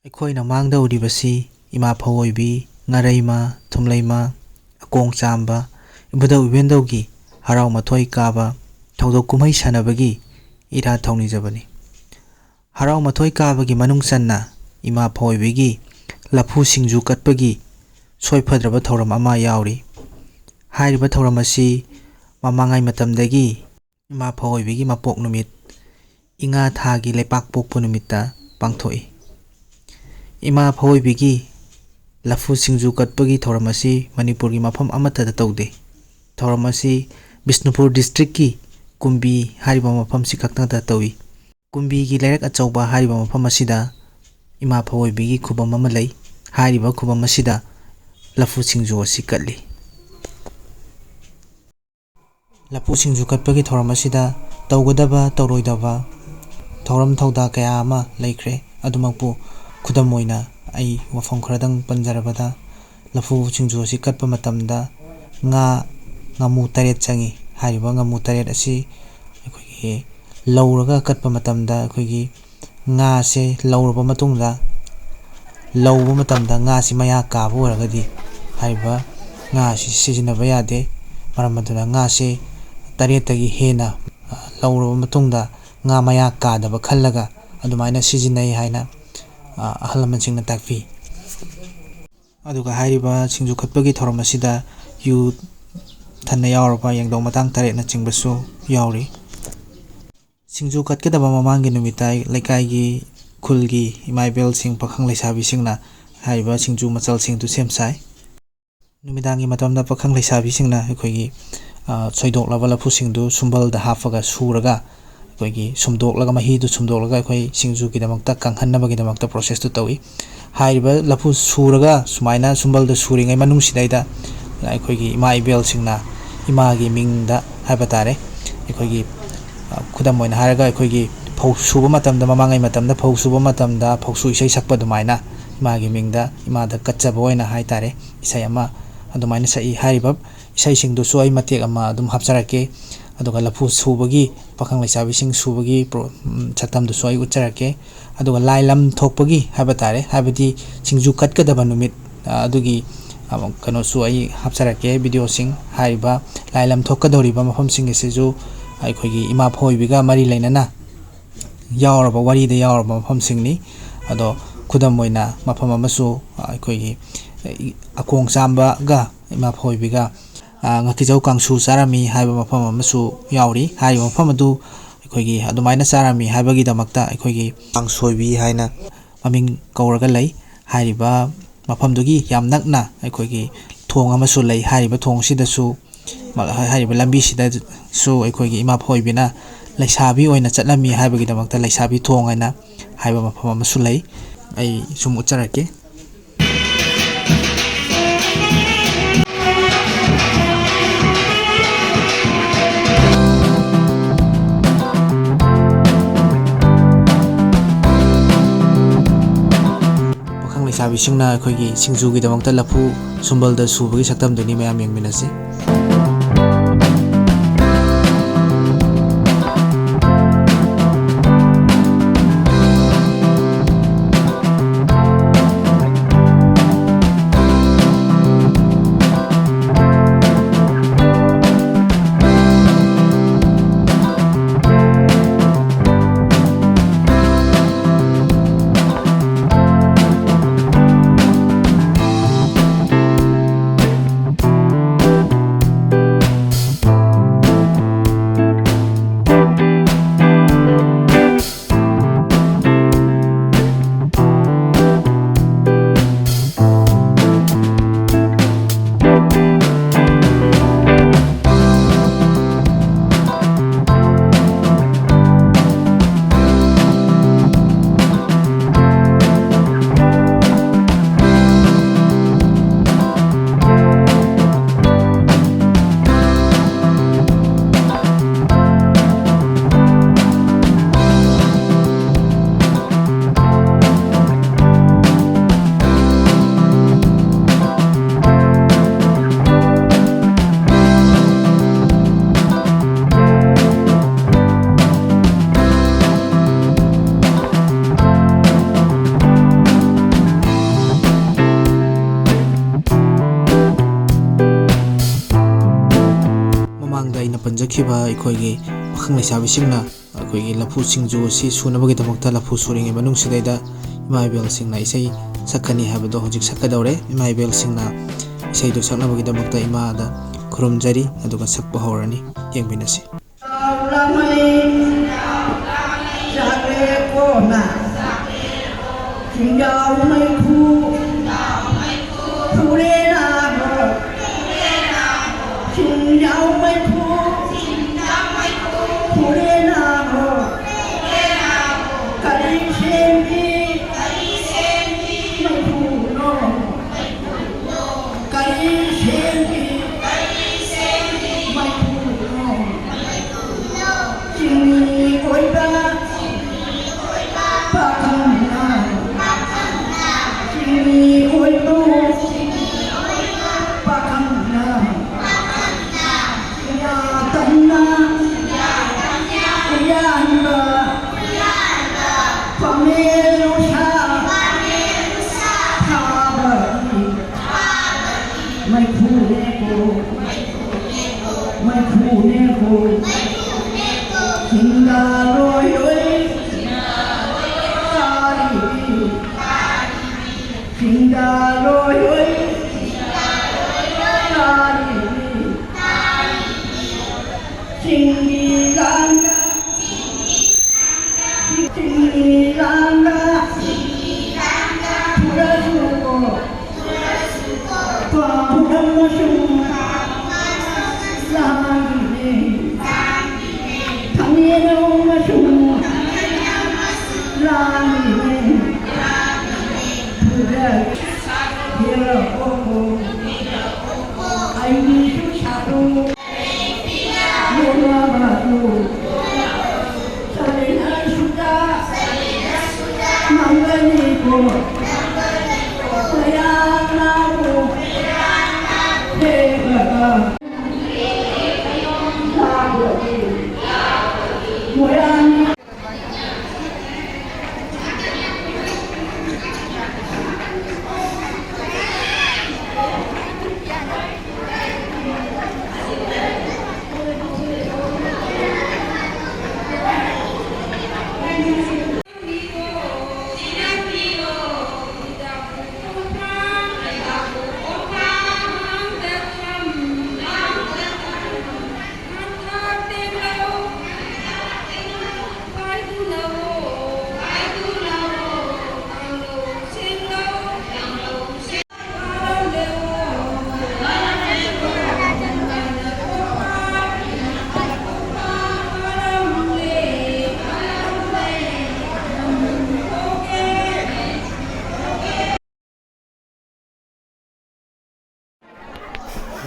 ꯑꯩꯈꯣꯏꯅ ꯃꯥꯡꯗꯧꯔꯤꯕꯁꯤ ꯏꯃꯥ ꯐꯧꯑꯣꯏꯕꯤ, ꯉꯥꯔꯩꯃ, ꯊꯨꯝꯂꯩꯃ, ꯑꯀꯣꯡ ꯆꯥꯝꯕ, ꯏꯕꯨꯙꯧ ꯏꯕꯦꯟꯗꯧꯒꯤ ꯍꯔꯥꯎ ꯃꯊꯣꯏ ꯀꯥꯕ ꯊꯧꯗꯣꯛ ꯀꯨꯝꯍꯩ ꯁꯥꯟꯅꯕꯒꯤ ꯏꯔꯥꯠ ꯊꯧꯅꯤꯖꯕꯅꯤ꯫ ꯍꯔꯥꯎ ꯃꯊꯣꯏ ꯀꯥꯕꯒꯤ ꯃꯅꯨꯡ ꯆꯟꯅ ꯏꯃꯥ ꯐꯧꯑꯣꯏꯕꯤꯒꯤ ꯂꯐꯨ ꯁꯤꯡꯖꯨ ꯀꯠꯄꯒꯤ ꯁꯣꯏꯐꯗ꯭ꯔꯕ ꯊꯧꯔꯝ ꯑꯃ ꯌꯥꯎꯔꯤ꯫ ꯍꯥꯏꯔꯤꯕ ꯊꯧꯔꯝ ꯑꯁꯤ ꯃꯃꯥꯡꯉꯩ ꯃꯇꯝꯗꯒꯤ ꯏꯃꯥ ꯐꯧꯑꯣꯏꯕꯤꯒꯤ ꯃꯄꯣꯛ ꯅꯨꯃꯤꯠ ꯏꯉꯥ ꯊꯥꯒꯤ ꯂꯩꯄꯥꯛꯄꯣꯛꯄ ꯅꯨꯃꯤꯠꯇ ꯄꯥꯡꯊꯣꯛꯏ꯫ ꯏꯃꯥ ꯐꯧꯑꯣꯏꯕꯤꯒꯤ ꯂꯐꯨ ꯁꯤꯡꯖꯨ ꯀꯠꯄꯒꯤ ꯊꯧꯔꯝ ꯑꯁꯤ ꯃꯅꯤꯄꯨꯔꯒꯤ ꯃꯐꯝ ꯑꯃꯠꯇꯗ ꯇꯧꯗꯦ꯫ ꯊꯧꯔꯝ ꯑꯁꯤ ꯕꯤꯁꯅꯨꯄꯨꯔ ꯗꯤꯁꯇ꯭ꯔꯤꯛꯀꯤ ꯀꯨꯝꯕꯤ ꯍꯥꯏꯔꯤꯕ ꯃꯐꯝꯁꯤ ꯈꯛꯇꯗ ꯇꯧꯏ꯫ ꯀꯨꯝꯕꯤꯒꯤ ꯂꯩꯔꯛ ꯑꯆꯧꯕ ꯍꯥꯏꯔꯤꯕ ꯃꯐꯝ ꯑꯁꯤꯗ ꯏꯃꯥ ꯐꯧꯑꯣꯏꯕꯤꯒꯤ ꯈꯨꯕꯝ ꯑꯃ ꯂꯩ꯫ ꯍꯥꯏꯔꯤꯕ ꯈꯨꯕꯝ ꯑꯁꯤꯗ ꯂꯐꯨ ꯁꯤꯡꯖꯨ ꯑꯁꯤ ꯀꯠꯂꯤ꯫ ꯂꯐꯨ ꯁꯤꯡꯖꯨ ꯀꯠꯄꯒꯤ ꯊꯧꯔꯝ ꯑꯁꯤꯗ ꯇꯧꯒꯗꯕ ꯇꯧꯔꯣꯏꯗꯕ ꯊꯧꯔꯝ ꯊꯧꯗꯥ ꯀꯌꯥ ꯑꯃ ꯂꯩꯈ꯭ꯔꯦ꯫ ꯑꯗꯨꯃꯛꯄꯨ ꯈꯨꯗꯝ ꯑꯣꯏꯅ ꯑꯩ ꯋꯥꯐꯝ ꯈꯔꯗꯪ ꯄꯟꯖꯔꯕꯗ ꯂꯐꯨ ꯁꯤꯡꯖꯨ ꯑꯁꯤ ꯀꯠꯄ ꯃꯇꯝꯗ ꯉꯥꯃꯨ 9 ꯆꯪꯏ꯫ ꯍꯥꯏꯔꯤꯕ ꯉꯥꯃꯨ 9 ꯑꯁꯤ ꯑꯩꯈꯣꯏꯒꯤ ꯂꯧꯔꯒ ꯀꯠꯄ ꯃꯇꯝꯗ ꯑꯩꯈꯣꯏꯒꯤ ꯉꯥꯁꯦ ꯂꯧꯔꯕ ꯃꯇꯨꯡꯗ ꯂꯧꯕ ꯃꯇꯝꯗ ꯉꯥꯁꯤ ꯃꯌꯥ ꯀꯥꯕ ꯑꯣꯏꯔꯒꯗꯤ ꯍꯥꯏꯔꯤꯕ ꯉꯥ ꯑꯁꯤ ꯁꯤꯖꯤꯟꯅꯕ ꯌꯥꯗꯦ꯫ ꯃꯔꯝ ꯑꯗꯨꯅ ꯉꯥꯁꯦ 9ꯇꯒꯤ ꯍꯦꯟꯅ ꯂꯧꯔꯕ ꯃꯇꯨꯡꯗ ꯉꯥ ꯃꯌꯥ ꯀꯥꯗꯕ ꯈꯜꯂꯒ ꯑꯗꯨꯃꯥꯏꯅ ꯁꯤꯖꯤꯟꯅꯩ ꯍꯥꯏꯅ ꯑꯍꯜ ꯂꯃꯟꯁꯤꯡꯅ ꯇꯥꯛꯄꯤ꯫ ꯑꯗꯨꯒ ꯍꯥꯏꯔꯤꯕ ꯁꯤꯡꯖꯨ ꯀꯠꯄꯒꯤ ꯊꯧꯔꯝ ꯑꯁꯤꯗ ꯌꯨ ꯊꯟꯅ ꯌꯥꯎꯔꯕ ꯌꯦꯡꯗꯧ ꯃꯇꯥꯡ 8ꯅꯆꯤꯡꯕꯁꯨ ꯌꯥꯎꯔꯤ꯫ ꯁꯤꯡꯖꯨ ꯀꯠꯀꯗꯕ ꯃꯃꯥꯡꯒꯤ ꯅꯨꯃꯤꯠꯇ ꯂꯩꯀꯥꯏꯒꯤ ꯈꯨꯜꯒꯤ ꯏꯃꯥ ꯏꯕꯦꯜꯁꯤꯡ ꯄꯥꯈꯪ ꯂꯩꯁꯥꯕꯤꯁꯤꯡꯅ ꯍꯥꯏꯔꯤꯕ ꯁꯤꯡꯖꯨ ꯃꯆꯜꯁꯤꯡꯗꯨ ꯁꯦꯝ ꯁꯥꯏ꯫ ꯅꯨꯃꯤꯗꯥꯡꯒꯤ ꯃꯇꯝꯗ ꯄꯥꯈꯪ ꯂꯩꯁꯥꯕꯤꯁꯤꯡꯅ ꯑꯩꯈꯣꯏꯒꯤ ꯁꯣꯏꯗꯣꯛꯂꯕ ꯂꯐꯨꯁꯤꯡꯗꯨ ꯁꯨꯝꯕꯜꯗ ꯍꯥꯞꯄꯒ ꯁꯨꯔꯒ ꯑꯩꯈꯣꯏꯒꯤ ꯁꯨꯝꯗꯣꯛꯂꯒ ꯃꯍꯤꯗꯨ ꯁꯨꯝꯗꯣꯛꯂꯒ ꯑꯩꯈꯣꯏ ꯁꯤꯡꯖꯨꯒꯤꯗꯃꯛꯇ ꯀꯪꯍꯟꯅꯕꯒꯤꯗꯃꯛꯇ ꯄ꯭ꯔꯣꯁꯦꯁꯇꯨ ꯇꯧꯏ꯫ ꯍꯥꯏꯔꯤꯕ ꯂꯐꯨ ꯁꯨꯔꯒ ꯁꯨꯃꯥꯏꯅ ꯁꯨꯝꯕꯜꯗ ꯁꯨꯔꯤꯉꯩ ꯃꯅꯨꯡꯁꯤꯗꯩꯗ ꯑꯩꯈꯣꯏꯒꯤ ꯏꯃꯥ ꯏꯕꯦꯜꯁꯤꯡꯅ ꯏꯃꯥꯒꯤ ꯃꯤꯡꯗ ꯍꯥꯏꯕ ꯇꯥꯔꯦ ꯑꯩꯈꯣꯏꯒꯤ ꯈꯨꯗꯝ ꯑꯣꯏꯅ ꯍꯥꯏꯔꯒ ꯑꯩꯈꯣꯏꯒꯤ ꯐꯧ ꯁꯨꯕ ꯃꯇꯝꯗ ꯃꯃꯥꯡꯉꯩ ꯃꯇꯝꯗ ꯐꯧ ꯁꯨꯕ ꯃꯇꯝꯗ ꯐꯧꯁꯨ ꯏꯁꯩ ꯁꯛꯄ ꯑꯗꯨꯃꯥꯏꯅ ꯏꯃꯥꯒꯤ ꯃꯤꯡꯗ ꯏꯃꯥꯗ ꯀꯠꯆꯕ ꯑꯣꯏꯅ ꯍꯥꯏꯇꯥꯔꯦ ꯏꯁꯩ ꯑꯃ ꯑꯗꯨꯃꯥꯏꯅ ꯁꯛꯏ꯫ ꯍꯥꯏꯔꯤꯕ ꯏꯁꯩꯁꯤꯡꯗꯨꯁꯨ ꯑꯩ ꯃꯇꯦꯛ ꯑꯃ ꯑꯗꯨꯝ ꯍꯥꯞꯆꯔꯛꯀꯦ꯫ ꯑꯗꯨꯒ ꯂꯐꯨ ꯁꯨꯕꯒꯤ ꯄꯥꯈꯪ ꯂꯩꯁꯥꯕꯤꯁꯤꯡ ꯁꯨꯕꯒꯤ ꯁꯛꯇꯝꯗꯨꯁꯨ ꯑꯩ ꯎꯠꯆꯔꯛꯀꯦ꯫ ꯑꯗꯨꯒ ꯂꯥꯏ ꯂꯝ ꯊꯣꯛꯄꯒꯤ ꯍꯥꯏꯕ ꯇꯥꯔꯦ ꯍꯥꯏꯕꯗꯤ ꯁꯤꯡꯖꯨ ꯀꯠꯀꯗꯕ ꯅꯨꯃꯤꯠ ꯑꯗꯨꯒꯤ ꯀꯩꯅꯣꯁꯨ ꯑꯩ ꯍꯥꯞꯆꯔꯛꯀꯦ ꯚꯤꯗꯤꯑꯣꯁꯤꯡ꯫ ꯍꯥꯏꯔꯤꯕ ꯂꯥꯏ ꯂꯝ ꯊꯣꯛꯀꯗꯧꯔꯤꯕ ꯃꯐꯝꯁꯤꯡ ꯑꯁꯤꯁꯨ ꯑꯩꯈꯣꯏꯒꯤ ꯏꯃꯥ ꯐꯧꯑꯣꯏꯕꯤꯒ ꯃꯔꯤ ꯂꯩꯅꯅ ꯌꯥꯎꯔꯕ ꯋꯥꯔꯤꯗ ꯌꯥꯎꯔꯕ ꯃꯐꯝꯁꯤꯡꯅꯤ꯫ ꯑꯗꯣ ꯈꯨꯗꯝ ꯑꯣꯏꯅ ꯃꯐꯝ ꯑꯃꯁꯨ ꯑꯩꯈꯣꯏꯒꯤ ꯑꯀꯣꯡ ꯆꯥꯝꯕꯒ ꯏꯃꯥ ꯐꯧꯑꯣꯏꯕꯤꯒ ꯉꯥꯀꯤꯖꯧ ꯀꯥꯡꯁꯨ ꯆꯥꯔꯝꯃꯤ ꯍꯥꯏꯕ ꯃꯐꯝ ꯑꯃꯁꯨ ꯌꯥꯎꯔꯤ꯫ ꯍꯥꯏꯔꯤꯕ ꯃꯐꯝ ꯑꯗꯨ ꯑꯩꯈꯣꯏꯒꯤ ꯑꯗꯨꯃꯥꯏꯅ ꯆꯥꯔꯝꯃꯤ ꯍꯥꯏꯕꯒꯤꯗꯃꯛꯇ ꯑꯩꯈꯣꯏꯒꯤ ꯀꯥꯡꯁꯣꯏꯕꯤ ꯍꯥꯏꯅ ꯃꯃꯤꯡ ꯀꯧꯔꯒ ꯂꯩ꯫ ꯍꯥꯏꯔꯤꯕ ꯃꯐꯝꯗꯨꯒꯤ ꯌꯥꯝ ꯅꯛꯅ ꯑꯩꯈꯣꯏꯒꯤ ꯊꯣꯡ ꯑꯃꯁꯨ ꯂꯩ꯫ ꯍꯥꯏꯔꯤꯕ ꯊꯣꯡꯁꯤꯗꯁꯨ ꯍꯥꯏꯔꯤꯕ ꯂꯝꯕꯤꯁꯤꯗꯁꯨ ꯑꯩꯈꯣꯏꯒꯤ ꯏꯃꯥ ꯐꯧꯑꯣꯏꯕꯤꯅ ꯂꯩꯁꯥꯕꯤ ꯑꯣꯏꯅ ꯆꯠꯂꯝꯃꯤ ꯍꯥꯏꯕꯒꯤꯗꯃꯛꯇ ꯂꯩꯁꯥꯕꯤ ꯊꯣꯡ ꯍꯥꯏꯅ ꯍꯥꯏꯕ ꯃꯐꯝ ꯑꯃꯁꯨ ꯂꯩ꯫ ꯑꯩ ꯁꯨꯝ ꯎꯠꯆꯔꯛꯀꯦ꯫ ꯄꯥꯈꯪ ꯂꯩꯁꯥꯕꯤꯁꯤꯡꯅ ꯑꯩꯈꯣꯏꯒꯤ ꯁꯤꯡꯖꯨꯒꯤꯗꯃꯛꯇ ꯂꯐꯨ ꯁꯨꯝꯕꯜꯗ ꯁꯨꯕꯒꯤ ꯁꯛꯇꯝꯗꯨꯅꯤ ꯃꯌꯥꯝ ꯌꯦꯡꯃꯤꯟꯅꯁꯤ꯫ ꯍꯧꯖꯈꯤꯕ ꯑꯩꯈꯣꯏꯒꯤ ꯄꯥꯈꯪ ꯂꯩꯁꯥꯕꯤꯁꯤꯡꯅ ꯑꯩꯈꯣꯏꯒꯤ ꯂꯐꯨ ꯁꯤꯡꯖꯨ ꯑꯁꯤ ꯁꯨꯅꯕꯒꯤꯗꯃꯛꯇ ꯂꯐꯨ ꯁꯨꯔꯤꯉꯩ ꯃꯅꯨꯡꯁꯤꯗꯩꯗ ꯏꯃꯥ ꯏꯕꯦꯜꯁꯤꯡꯅ ꯏꯁꯩ ꯁꯛꯀꯅꯤ ꯍꯥꯏꯕꯗꯣ ꯍꯧꯖꯤꯛ ꯁꯛꯀꯗꯧꯔꯦ ꯏꯃꯥ ꯏꯕꯦꯜꯁꯤꯡꯅ ꯏꯁꯩꯗꯨ ꯁꯛꯅꯕꯒꯤꯗꯃꯛꯇ ꯏꯃꯥꯗ ꯈꯨꯔꯨꯝꯖꯔꯤ ꯑꯗꯨꯒ ꯁꯛꯄ ꯍꯧꯔꯅꯤ ꯌꯦꯡꯃꯤꯟꯅꯁꯤ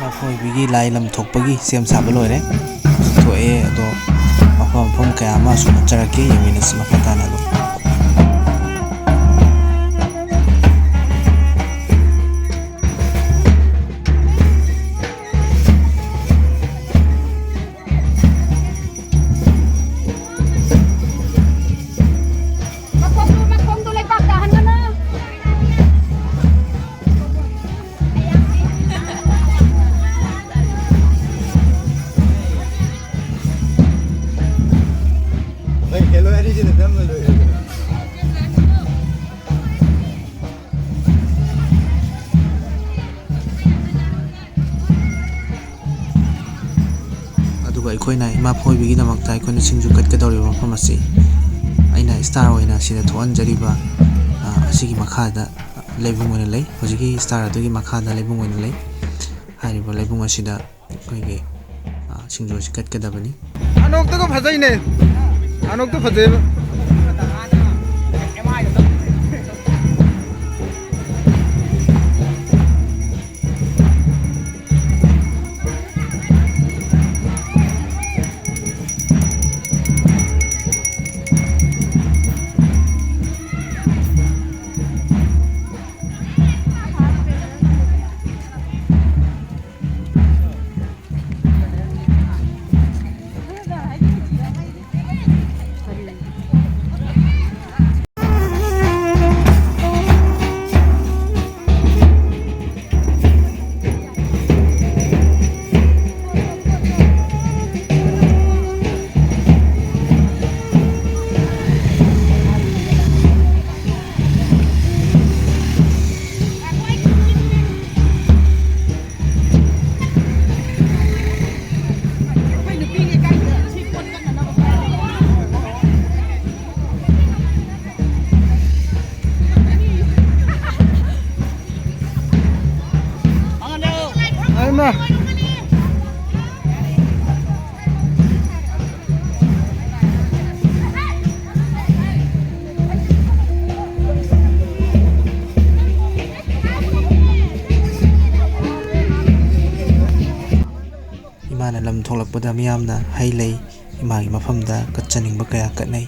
ꯃꯐꯣꯏꯕꯤꯒꯤ ꯂꯥꯏ ꯂꯝ ꯊꯣꯛꯄꯒꯤ ꯁꯦꯝ ꯁꯥꯕ ꯂꯣꯏꯔꯦ ꯊꯣꯛꯑꯦ ꯑꯗꯣ ꯃꯐꯝ ꯃꯐꯝ ꯀꯌꯥ ꯑꯃ ꯁꯨꯝ ꯆꯠꯆꯔꯛꯀꯦ ꯌꯦꯡꯃꯤꯟꯅꯁꯤ ꯃꯈꯥ ꯇꯥꯅ ꯑꯗꯨꯝ ꯑꯩꯈꯣꯏꯅ ꯏꯃꯥ ꯐꯣꯏꯕꯤꯒꯤꯗꯃꯛꯇ ꯑꯩꯈꯣꯏꯅ ꯁꯤꯡꯖꯨ ꯀꯠꯀꯗꯧꯔꯤꯕ ꯃꯐꯝ ꯑꯁꯤ ꯑꯩꯅ ꯁ꯭ꯇꯥꯔ ꯑꯣꯏꯅ ꯁꯤꯗ ꯊꯣꯛꯍꯟꯖꯔꯤꯕ ꯑꯁꯤꯒꯤ ꯃꯈꯥꯗ ꯂꯩꯕꯨꯡ ꯑꯣꯏꯅ ꯂꯩ ꯍꯧꯖꯤꯛꯀꯤ ꯁ꯭ꯇꯥꯔ ꯑꯗꯨꯒꯤ ꯃꯈꯥꯗ ꯂꯩꯕꯨꯡ ꯑꯣꯏꯅ ꯂꯩ ꯍꯥꯏꯔꯤꯕ ꯂꯩꯕꯨꯡ ꯑꯁꯤꯗ ꯑꯩꯈꯣꯏꯒꯤ ꯁꯤꯡꯖꯨ ꯑꯁꯤ ꯀꯠꯀꯗꯕꯅꯤ ꯑꯅꯣꯛꯇꯒ ꯐꯖꯩꯅꯦ ꯑꯅꯣꯛꯇ ꯐꯖꯩꯕ ꯊꯣꯛꯂꯛꯄꯗ ꯃꯤꯌꯥꯝꯅ ꯍꯩ ꯂꯩ ꯏꯃꯥꯒꯤ ꯃꯐꯝꯗ ꯀꯠꯆꯅꯤꯡꯕ ꯀꯌꯥ ꯀꯠꯅꯩ꯫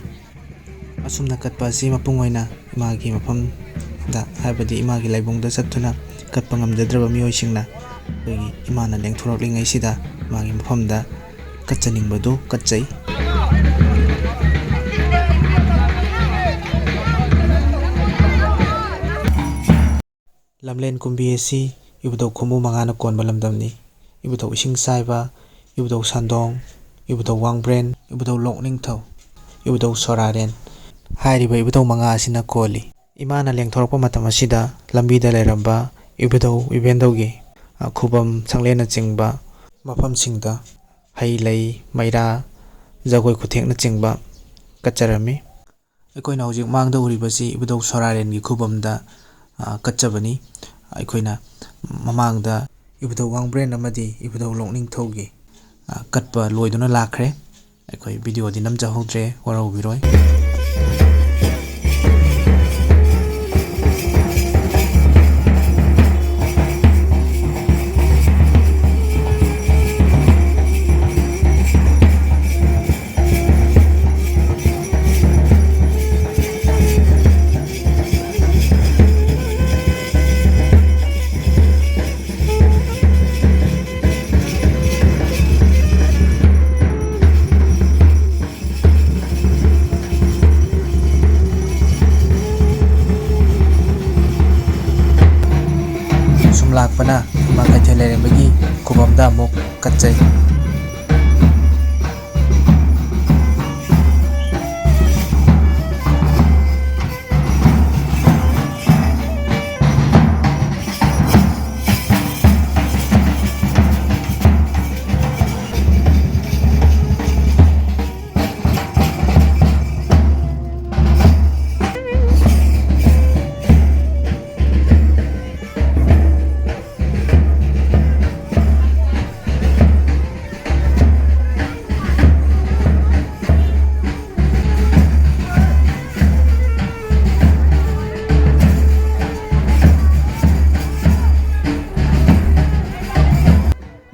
ꯑꯁꯨꯝꯅ ꯀꯠꯄ ꯑꯁꯤ ꯃꯄꯨꯡ ꯑꯣꯏꯅ ꯏꯃꯥꯒꯤ ꯃꯐꯝꯗ ꯍꯥꯏꯕꯗꯤ ꯏꯃꯥꯒꯤ ꯂꯥꯏꯕꯨꯡꯗ ꯆꯠꯇꯨꯅ ꯀꯠꯄ ꯉꯝꯖꯗ꯭ꯔꯕ ꯃꯤꯑꯣꯏꯁꯤꯡꯅ ꯑꯩꯈꯣꯏꯒꯤ ꯏꯃꯥꯅ ꯂꯦꯡꯊꯣꯔꯛꯂꯤꯉꯩꯁꯤꯗ ꯏꯃꯥꯒꯤ ꯃꯐꯝꯗ ꯀꯠꯆꯅꯤꯡꯕꯗꯨ ꯀꯠꯆꯩ꯫ ꯂꯝꯂꯦꯟ ꯀꯨꯝꯕꯤ ꯑꯁꯤ ꯏꯕꯨꯙꯧ ꯈꯣꯡꯕꯨ ꯃꯉꯥꯅ ꯀꯣꯟꯕ ꯂꯝꯗꯝꯅꯤ꯫ ꯏꯕꯨꯙꯧ ꯏꯁꯤꯡ ꯆꯥꯏꯕ, ꯏꯕꯨꯙꯧ ꯁꯥꯟꯗꯣꯡ, ꯏꯕꯨꯙꯧ ꯋꯥꯡꯕ꯭ꯔꯦꯟ, ꯏꯕꯨꯙꯧ ꯂꯣꯛꯅꯤꯡꯊꯧ, ꯏꯕꯨꯙꯧ ꯁꯣꯔꯥꯔꯦꯟ ꯍꯥꯏꯔꯤꯕ ꯏꯕꯨꯙꯧ ꯃꯉꯥ ꯑꯁꯤꯅ ꯀꯣꯜꯂꯤ꯫ ꯏꯃꯥꯅ ꯂꯦꯡꯊꯣꯔꯛꯄ ꯃꯇꯝ ꯑꯁꯤꯗ ꯂꯝꯕꯤꯗ ꯂꯩꯔꯝꯕ ꯏꯕꯨꯙꯧ ꯏꯕꯦꯟꯙꯧꯒꯤ ꯈꯨꯕꯝ ꯁꯪꯂꯦꯟꯅꯆꯤꯡꯕ ꯃꯐꯝꯁꯤꯡꯗ ꯍꯩ ꯂꯩ, ꯃꯩꯔꯥ, ꯖꯒꯣꯏ ꯈꯨꯠꯊꯦꯛꯅꯆꯤꯡꯕ ꯀꯠꯆꯔꯝꯃꯤ꯫ ꯑꯩꯈꯣꯏꯅ ꯍꯧꯖꯤꯛ ꯃꯥꯡꯗ ꯎꯔꯤꯕꯁꯤ ꯏꯕꯨꯙꯧ ꯁꯣꯔꯥꯔꯦꯟꯒꯤ ꯈꯨꯕꯝꯗ ꯀꯠꯆꯕꯅꯤ꯫ ꯑꯩꯈꯣꯏꯅ ꯃꯃꯥꯡꯗ ꯏꯕꯨꯙꯧ ꯋꯥꯡꯕ꯭ꯔꯦꯟ ꯑꯃꯗꯤ ꯏꯕꯨꯙꯧ ꯂꯣꯛꯅꯤꯡꯊꯧꯒꯤ ꯀꯠꯄ ꯂꯣꯏꯗꯨꯅ ꯂꯥꯛꯈ꯭ꯔꯦ꯫ ꯑꯩꯈꯣꯏ ꯚꯤꯗꯤꯑꯣꯗꯤ ꯅꯝꯖꯍꯧꯗ꯭ꯔꯦ, ꯋꯥꯔꯧꯕꯤꯔꯣꯏ꯫ ꯂꯥꯛꯄꯅ ꯏꯃꯥ ꯀꯩꯊꯦꯜ ꯂꯩꯔꯦꯝꯕꯒꯤ ꯈꯨꯕꯝꯗ ꯑꯃꯨꯛ ꯀꯠꯆꯩ꯫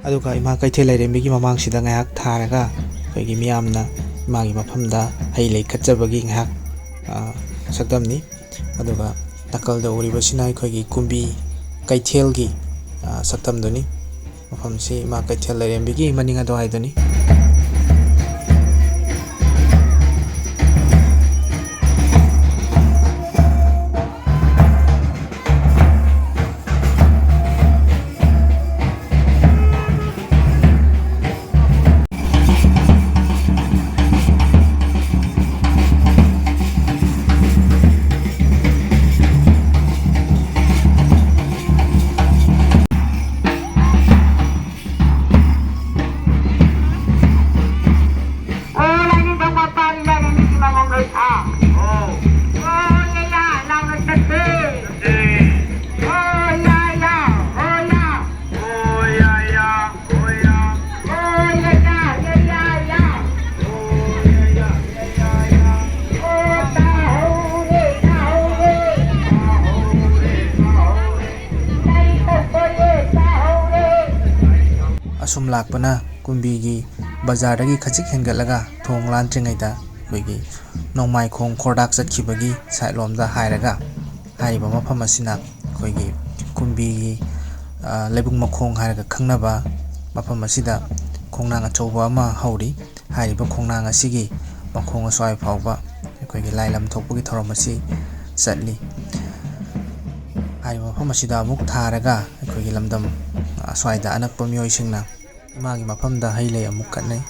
ꯑꯗꯨꯒ ꯏꯃꯥ ꯀꯩꯊꯦꯜ ꯂꯩꯔꯦꯝꯕꯤꯒꯤ ꯃꯃꯥꯡꯁꯤꯗ ꯉꯥꯏꯍꯥꯛ ꯊꯥꯔꯒ ꯑꯩꯈꯣꯏꯒꯤ ꯃꯤꯌꯥꯝꯅ ꯏꯃꯥꯒꯤ ꯃꯐꯝꯗ ꯍꯩ ꯂꯩ ꯀꯠꯆꯕꯒꯤ ꯉꯥꯏꯍꯥꯛ ꯁꯛꯇꯝꯅꯤ꯫ ꯑꯗꯨꯒ ꯅꯥꯀꯜꯗ ꯎꯔꯤꯕꯁꯤꯅ ꯑꯩꯈꯣꯏꯒꯤ ꯀꯨꯝꯕꯤ ꯀꯩꯊꯦꯜꯒꯤ ꯁꯛꯇꯝꯗꯨꯅꯤ꯫ ꯃꯐꯝꯁꯤ ꯏꯃꯥ ꯀꯩꯊꯦꯜ ꯂꯩꯔꯦꯝꯕꯤꯒꯤ ꯃꯅꯤꯡ ꯑꯗꯨꯋꯥꯏꯗꯅꯤ꯫ ꯑꯁꯨꯝ ꯂꯥꯛꯄꯅ ꯀꯨꯝꯕꯤꯒꯤ ꯕꯖꯥꯔꯗꯒꯤ ꯈꯖꯤꯛ ꯍꯦꯟꯒꯠꯂꯒ ꯊꯣꯡ ꯂꯥꯟꯗ꯭ꯔꯤꯉꯩꯗ ꯑꯩꯈꯣꯏꯒꯤ ꯅꯣꯡꯃꯥꯏꯈꯣꯡ ꯈꯣꯔꯗꯥꯛ ꯆꯠꯈꯤꯕꯒꯤ ꯁꯥꯏꯠ ꯂꯣꯝꯗ ꯍꯥꯏꯔꯒ ꯍꯥꯏꯔꯤꯕ ꯃꯐꯝ ꯑꯁꯤꯅ ꯑꯩꯈꯣꯏꯒꯤ ꯀꯨꯝꯕꯤꯒꯤ ꯂꯩꯕꯨꯡ ꯃꯈꯣꯡ ꯍꯥꯏꯔꯒ ꯈꯪꯅꯕ ꯃꯐꯝ ꯑꯁꯤꯗ ꯈꯣꯡꯅꯥꯡ ꯑꯆꯧꯕ ꯑꯃ ꯍꯧꯔꯤ꯫ ꯍꯥꯏꯔꯤꯕ ꯈꯣꯡꯅꯥꯡ ꯑꯁꯤꯒꯤ ꯃꯈꯣꯡ ꯑꯁ꯭ꯋꯥꯏ ꯐꯥꯎꯕ ꯑꯩꯈꯣꯏꯒꯤ ꯂꯥꯏ ꯂꯝ ꯊꯣꯛꯄꯒꯤ ꯊꯧꯔꯝ ꯑꯁꯤ ꯆꯠꯂꯤ꯫ ꯍꯥꯏꯔꯤꯕ ꯃꯐꯝ ꯑꯁꯤꯗ ꯑꯃꯨꯛ ꯊꯥꯔꯒ ꯑꯩꯈꯣꯏꯒꯤ ꯂꯝꯗꯝ ꯑꯁ꯭ꯋꯥꯏꯗ ꯑꯅꯛꯄ ꯃꯤꯑꯣꯏꯁꯤꯡꯅ ꯏꯃꯥꯒꯤ ꯃꯐꯝꯗ ꯍꯩ ꯂꯩ ꯑꯃꯨꯛ ꯀꯠꯅꯩ꯫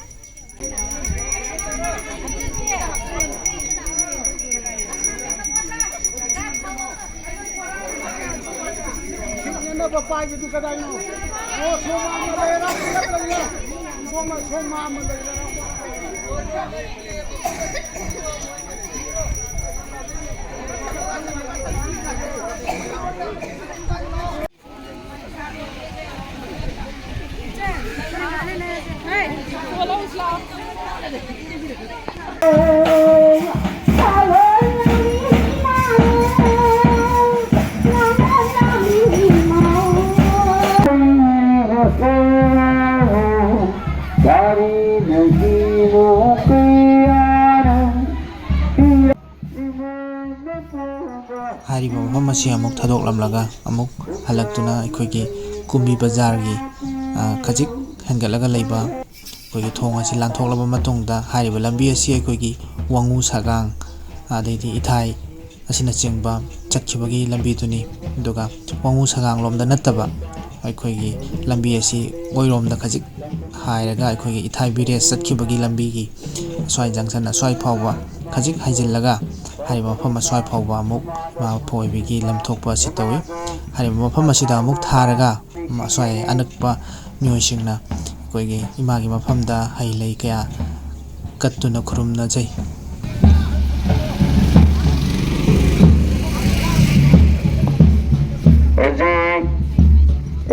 ꯃꯐꯝ ꯑꯁꯤ ꯑꯃꯨꯛ ꯊꯥꯗꯣꯛꯂꯝꯂꯒ ꯑꯃꯨꯛ ꯍꯜꯂꯛꯇꯨꯅ ꯑꯩꯈꯣꯏꯒꯤ ꯀꯨꯝꯕꯤ ꯕꯖꯥꯔꯒꯤ ꯈꯖꯤꯛ ꯍꯦꯟꯒꯠꯂꯒ ꯂꯩꯕ ꯑꯩꯈꯣꯏꯒꯤ ꯊꯣꯡ ꯑꯁꯤ ꯂꯥꯟꯊꯣꯛꯂꯕ ꯃꯇꯨꯡꯗ ꯍꯥꯏꯔꯤꯕ ꯂꯝꯕꯤ ꯑꯁꯤ ꯑꯩꯈꯣꯏꯒꯤ ꯋꯥꯡꯉꯨ ꯁꯥꯒꯥꯡ ꯑꯗꯩꯗꯤ ꯏꯊꯥꯏ ꯑꯁꯤꯅꯆꯤꯡꯕ ꯆꯠꯈꯤꯕꯒꯤ ꯂꯝꯕꯤꯗꯨꯅꯤ꯫ ꯑꯗꯨꯒ ꯋꯥꯡꯉꯨ ꯁꯥꯒꯥꯡ ꯂꯣꯝꯗ ꯅꯠꯇꯕ ꯑꯩꯈꯣꯏꯒꯤ ꯂꯝꯕꯤ ꯑꯁꯤ ꯑꯣꯏꯔꯣꯝꯗ ꯈꯖꯤꯛ ꯍꯥꯏꯔꯒ ꯑꯩꯈꯣꯏꯒꯤ ꯏꯊꯥꯏ ꯕꯤꯔꯦꯖ ꯆꯠꯈꯤꯕꯒꯤ ꯂꯝꯕꯤꯒꯤ ꯑꯁ꯭ꯋꯥꯏ ꯖꯪꯁꯟ ꯑꯁ꯭ꯋꯥꯏ ꯐꯥꯎꯕ ꯈꯖꯤꯛ ꯍꯥꯏꯖꯤꯜꯂꯒ ꯍꯥꯏꯔꯤꯕ ꯃꯐꯝ ꯑꯁ꯭ꯋꯥꯏ ꯐꯥꯎꯕ ꯑꯃꯨꯛ ꯏꯃꯥ ꯐꯧꯑꯣꯏꯕꯤꯒꯤ ꯂꯝꯊꯣꯛꯄ ꯑꯁꯤ ꯇꯧꯏ꯫ ꯍꯥꯏꯔꯤꯕ ꯃꯐꯝ ꯑꯁꯤꯗ ꯑꯃꯨꯛ ꯊꯥꯔꯒ ꯑꯁ꯭ꯋꯥꯏ ꯑꯅꯛꯄ ꯃꯤꯑꯣꯏꯁꯤꯡꯅ ꯑꯩꯈꯣꯏꯒꯤ ꯏꯃꯥꯒꯤ ꯃꯐꯝꯗ ꯍꯩ ꯂꯩ ꯀꯌꯥ ꯀꯠꯇꯨꯅ ꯈꯨꯔꯨꯝꯅꯖꯩ꯫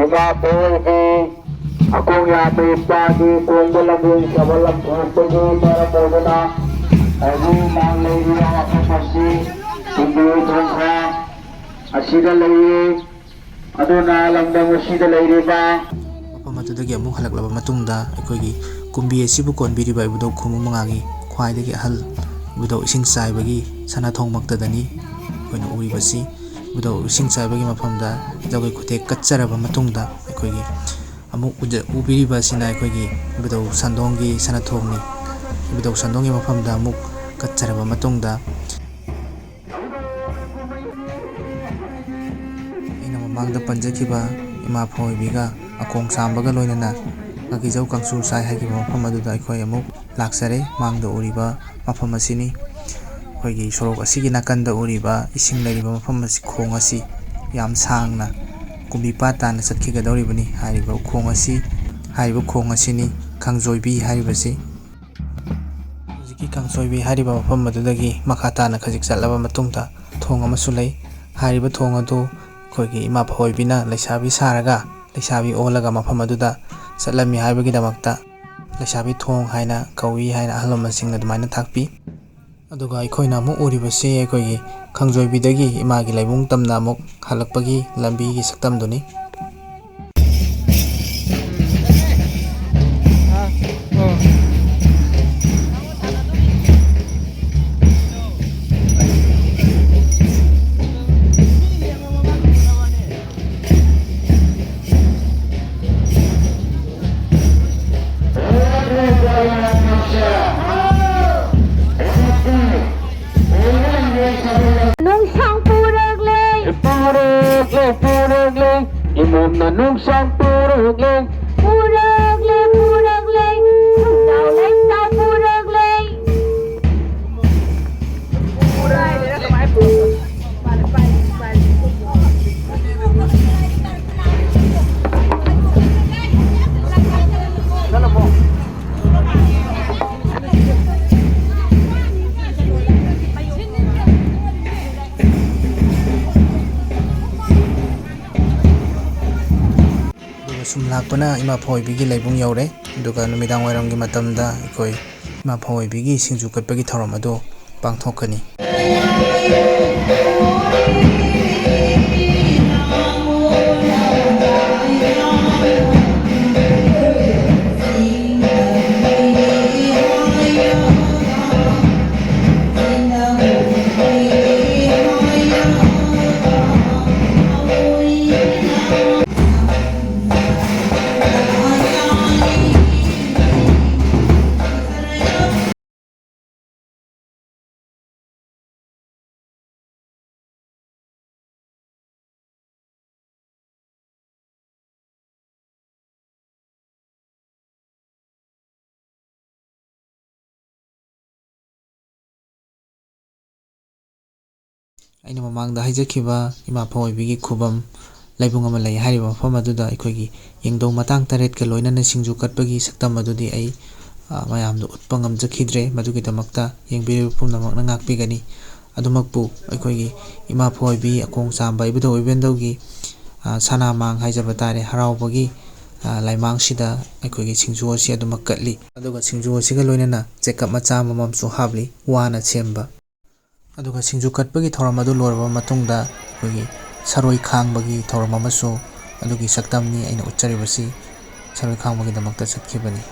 Iba Pawalgi, akong yato pagi kung balagong sa walang pagpagi para pagana ay mang layri ang akong pasi hindi itong sa asida layri ano na alam na asida layri ba ꯃꯐꯝ ꯑꯗꯨꯗꯒꯤ ꯑꯃꯨꯛ ꯍꯜꯂꯛꯂꯕ ꯃꯇꯨꯡꯗ ꯑꯩꯈꯣꯏꯒꯤ ꯀꯨꯝꯕꯤ ꯑꯁꯤꯕꯨ ꯀꯣꯟꯕꯤꯔꯤꯕ ꯏꯕꯨꯙꯧ ꯈꯣꯡꯃꯨ ꯃꯉꯥꯒꯤ ꯈ꯭ꯋꯥꯏꯗꯒꯤ ꯑꯍꯜ ꯏꯕꯨꯙꯧ ꯏꯁꯤꯡ ꯆꯥꯏꯕꯒꯤ ꯁꯅꯥꯊꯣꯡꯃꯛꯇꯗꯅꯤ ꯑꯩꯈꯣꯏꯅ ꯎꯔꯤꯕꯁꯤ꯫ ꯏꯕꯨꯙꯧ ꯏꯁꯤꯡ ꯆꯥꯏꯕꯒꯤ ꯃꯐꯝꯗ ꯖꯒꯣꯏ ꯈꯨꯊꯦꯛ ꯀꯠꯆꯔꯕ ꯃꯇꯨꯡꯗ ꯑꯩꯈꯣꯏꯒꯤ ꯑꯃꯨꯛ ꯎꯕꯤꯔꯤꯕ ꯑꯁꯤꯅ ꯑꯩꯈꯣꯏꯒꯤ ꯏꯕꯨꯙꯧ ꯁꯟꯗꯣꯡꯒꯤ ꯁꯅꯥꯊꯣꯡꯅꯤ꯫ ꯏꯕꯨꯙꯧ ꯁꯟꯗꯣꯡꯒꯤ ꯃꯐꯝꯗ ꯑꯃꯨꯛ ꯀꯠꯆꯔꯕ ꯃꯇꯨꯡꯗ ꯑꯩꯅ ꯃꯃꯥꯡꯗ ꯄꯟꯖꯈꯤꯕ ꯏꯃꯥ ꯐꯧꯑꯣꯏꯕꯤꯒ ꯑꯀꯣꯡ ꯁꯥꯝꯕꯒ ꯂꯣꯏꯅꯅ ꯉꯥꯀꯤꯖꯧ ꯀꯥꯡꯁꯨ ꯁꯥꯏ ꯍꯥꯏꯈꯤꯕ ꯃꯐꯝ ꯑꯗꯨꯗ ꯑꯩꯈꯣꯏ ꯑꯃꯨꯛ ꯂꯥꯛꯆꯔꯦ꯫ ꯃꯥꯡꯗ ꯎꯔꯤꯕ ꯃꯐꯝ ꯑꯁꯤꯅꯤ꯫ ꯑꯩꯈꯣꯏꯒꯤ ꯁꯣꯔꯣꯛ ꯑꯁꯤꯒꯤ ꯅꯥꯀꯟꯗ ꯎꯔꯤꯕ ꯏꯁꯤꯡ ꯂꯩꯔꯤꯕ ꯃꯐꯝ ꯑꯁꯤ ꯈꯣꯡ ꯑꯁꯤ ꯌꯥꯝ ꯁꯥꯡꯅ ꯀꯨꯝꯕꯤ ꯄꯥꯠ ꯇꯥꯟꯅ ꯆꯠꯈꯤꯒꯗꯧꯔꯤꯕꯅꯤ꯫ ꯍꯥꯏꯔꯤꯕ ꯈꯣꯡ ꯑꯁꯤꯅꯤ ꯈꯥꯡꯖꯣꯏꯕꯤ ꯍꯥꯏꯔꯤꯕꯁꯤ꯫ ꯍꯧꯖꯤꯛꯀꯤ ꯈꯥꯡꯖꯣꯏꯕꯤ ꯍꯥꯏꯔꯤꯕ ꯃꯐꯝ ꯑꯗꯨꯗꯒꯤ ꯃꯈꯥ ꯇꯥꯅ ꯈꯖꯤꯛ ꯆꯠꯂꯕ ꯃꯇꯨꯡꯗ ꯊꯣꯡ ꯑꯃꯁꯨ ꯂꯩ꯫ ꯍꯥꯏꯔꯤꯕ ꯊꯣꯡ ꯑꯗꯨ ꯑꯩꯈꯣꯏꯒꯤ ꯏꯃꯥ ꯐꯧꯑꯣꯏꯕꯤꯅ ꯂꯩꯁꯥꯕꯤ ꯁꯥꯔꯒ ꯂꯩꯁꯥꯕꯤ ꯑꯣꯜꯂꯒ ꯃꯐꯝ ꯑꯗꯨꯗ ꯆꯠꯂꯝꯃꯤ ꯍꯥꯏꯕꯒꯤꯗꯃꯛꯇ ꯂꯩꯁꯥꯕꯤ ꯊꯣꯡ ꯍꯥꯏꯅ ꯀꯧꯏ ꯍꯥꯏꯅ ꯑꯍꯜ ꯂꯃꯟꯁꯤꯡꯅ ꯑꯗꯨꯃꯥꯏꯅ ꯇꯥꯛꯄꯤ꯫ ꯑꯗꯨꯒ ꯑꯩꯈꯣꯏꯅ ꯑꯃꯨꯛ ꯎꯔꯤꯕꯁꯤ ꯑꯩꯈꯣꯏꯒꯤ ꯈꯥꯡꯖꯣꯏꯕꯤꯗꯒꯤ ꯏꯃꯥꯒꯤ ꯂꯥꯏꯕꯨꯡ ꯇꯝꯅ ꯑꯃꯨꯛ ꯍꯜꯂꯛꯄꯒꯤ ꯂꯝꯕꯤꯒꯤ ꯁꯛꯇꯝꯗꯨꯅꯤ꯫ Imam na nung sang purugling ꯁꯨꯝ ꯂꯥꯛꯄꯅ ꯏꯃꯥ ꯐꯧꯑꯣꯏꯕꯤꯒꯤ ꯂꯥꯏꯕꯨꯡ ꯌꯧꯔꯦ꯫ ꯑꯗꯨꯒ ꯅꯨꯃꯤꯗꯥꯡ ꯋꯥꯏꯔꯝꯒꯤ ꯃꯇꯝꯗ ꯑꯩꯈꯣꯏ ꯏꯃꯥ ꯐꯧꯑꯣꯏꯕꯤꯒꯤ ꯁꯤꯡꯖꯨ ꯀꯠꯄꯒꯤ ꯊꯧꯔꯝ ꯑꯗꯨ ꯄꯥꯡꯊꯣꯛꯀꯅꯤ꯫ ꯑꯩꯅ ꯃꯃꯥꯡꯗ ꯍꯥꯏꯖꯈꯤꯕ ꯏꯃꯥ ꯐꯧꯑꯣꯏꯕꯤꯒꯤ ꯈꯨꯕꯝ ꯂꯥꯏꯕꯨꯡ ꯑꯃ ꯂꯩ ꯍꯥꯏꯔꯤꯕ ꯃꯐꯝ ꯑꯗꯨꯗ ꯑꯩꯈꯣꯏꯒꯤ ꯌꯦꯡꯗꯧ ꯃꯇꯥꯡ 8ꯀ ꯂꯣꯏꯅꯅ ꯁꯤꯡꯖꯨ ꯀꯠꯄꯒꯤ ꯁꯛꯇꯝ ꯑꯗꯨꯗꯤ ꯑꯩ ꯃꯌꯥꯝꯗ ꯎꯠꯄ ꯉꯝꯖꯈꯤꯗ꯭ꯔꯦ꯫ ꯃꯗꯨꯒꯤꯗꯃꯛꯇ ꯌꯦꯡꯕꯤꯔꯤꯕ ꯄꯨꯝꯅꯃꯛꯅ ꯉꯥꯛꯄꯤꯒꯅꯤ꯫ ꯑꯗꯨꯃꯛꯄꯨ ꯑꯩꯈꯣꯏꯒꯤ ꯏꯃꯥ ꯐꯧꯑꯣꯏꯕꯤ ꯑꯀꯣꯡ ꯁꯥꯝꯕ ꯏꯕꯨꯙꯧ ꯏꯕꯦꯟꯗꯧꯒꯤ ꯁꯅꯥꯃꯥꯡ ꯍꯥꯏꯖꯕ ꯇꯥꯔꯦ ꯍꯔꯥꯎꯕꯒꯤ ꯂꯥꯏꯃꯥꯡꯁꯤꯗ ꯑꯩꯈꯣꯏꯒꯤ ꯁꯤꯡꯖꯨ ꯑꯁꯤ ꯑꯗꯨꯃꯛ ꯀꯠꯂꯤ꯫ ꯑꯗꯨꯒ ꯁꯤꯡꯖꯨ ꯑꯁꯤꯒ ꯂꯣꯏꯅꯅ ꯆꯦꯀꯞ ꯃꯆꯥ ꯑꯃꯃꯝꯁꯨ ꯍꯥꯞꯂꯤ ꯋꯥꯅ ꯁꯦꯝꯕ꯫ ꯑꯗꯨꯒ ꯁꯤꯡꯖꯨ ꯀꯠꯄꯒꯤ ꯊꯧꯔꯝ ꯑꯗꯨ ꯂꯣꯏꯔꯕ ꯃꯇꯨꯡꯗ ꯑꯩꯈꯣꯏꯒꯤ ꯁꯔꯣꯏ ꯈꯥꯡꯕꯒꯤ ꯊꯧꯔꯝ ꯑꯃꯁꯨ ꯑꯗꯨꯒꯤ ꯁꯛꯇꯝꯅꯤ ꯑꯩꯅ ꯎꯠꯆꯔꯤꯕꯁꯤ ꯁꯔꯣꯏ ꯈꯥꯡꯕꯒꯤꯗꯃꯛꯇ ꯆꯠꯈꯤꯕꯅꯤ꯫